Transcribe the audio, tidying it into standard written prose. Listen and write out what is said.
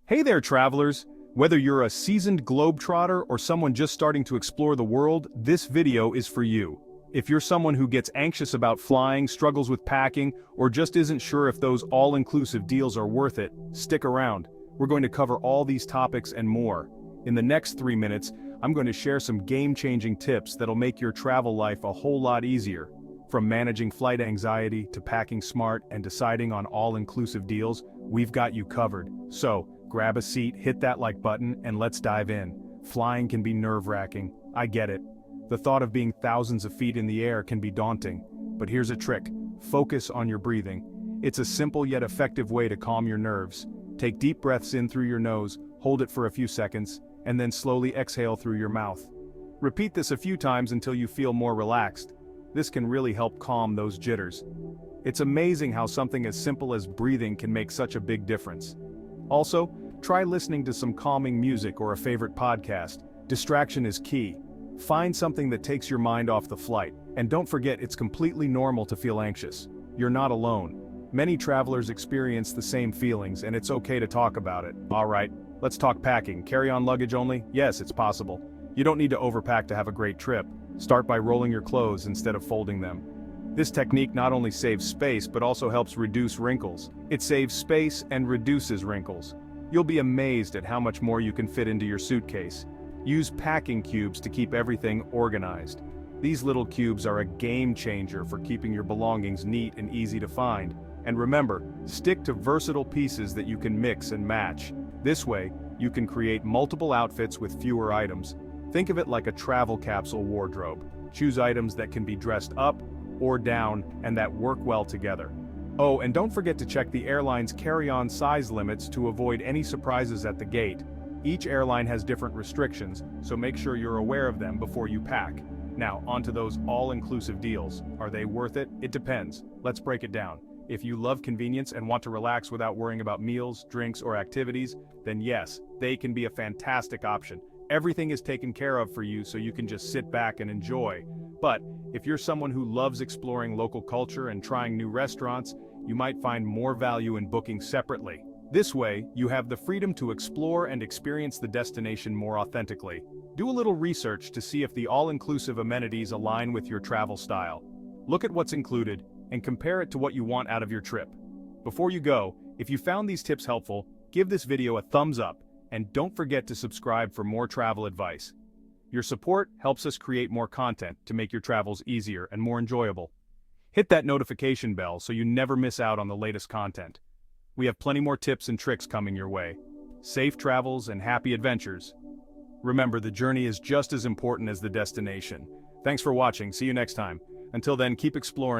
Hey there, travelers! Whether you're a seasoned globetrotter or someone just starting to explore the world, this video is for you. If you're someone who gets anxious about flying, struggles with packing, or just isn't sure if those all-inclusive deals are worth it, stick around. We're going to cover all these topics and more. In the next 3 minutes, I'm going to share some game-changing tips that'll make your travel life a whole lot easier. From managing flight anxiety to packing smart and deciding on all-inclusive deals, we've got you covered. So, grab a seat, hit that like button, and let's dive in. Flying can be nerve-wracking. I get it. The thought of being thousands of feet in the air can be daunting. But here's a trick. Focus on your breathing. It's a simple yet effective way to calm your nerves. Take deep breaths in through your nose, hold it for a few seconds, and then slowly exhale through your mouth. Repeat this a few times until you feel more relaxed. This can really help calm those jitters. It's amazing how something as simple as breathing can make such a big difference. Also, try listening to some calming music or a favorite podcast. Distraction is key. Find something that takes your mind off the flight, and don't forget it's completely normal to feel anxious. You're not alone. Many travelers experience the same feelings, and it's okay to talk about it. Alright, let's talk packing. Carry-on luggage only? Yes, it's possible. You don't need to overpack to have a great trip. Start by rolling your clothes instead of folding them. This technique not only saves space but also helps reduce wrinkles. It saves space and reduces wrinkles. You'll be amazed at how much more you can fit into your suitcase. Use packing cubes to keep everything organized. These little cubes are a game changer for keeping your belongings neat and easy to find. And remember, stick to versatile pieces that you can mix and match. This way, you can create multiple outfits with fewer items. Think of it like a travel capsule wardrobe. Choose items that can be dressed up or down and that work well together. Oh, and don't forget to check the airline's carry-on size limits to avoid any surprises at the gate. Each airline has different restrictions, so make sure you're aware of them before you pack. Now, onto those all-inclusive deals. Are they worth it? It depends. Let's break it down. If you love convenience and want to relax without worrying about meals, drinks, or activities, then yes, they can be a fantastic option. Everything is taken care of for you so you can just sit back and enjoy. But if you're someone who loves exploring local culture and trying new restaurants, you might find more value in booking separately. This way, you have the freedom to explore and experience the destination more authentically. Do a little research to see if the all-inclusive amenities align with your travel style. Look at what's included and compare it to what you want out of your trip. Before you go, if you found these tips helpful, give this video a thumbs up and don't forget to subscribe for more travel advice. Your support helps us create more content to make your travels easier and more enjoyable. Hit that notification bell so you never miss out on the latest content. We have plenty more tips and tricks coming your way. Safe travels and happy adventures. Remember, the journey is just as important as the destination. Thanks for watching. See you next time. Until then, keep exploring.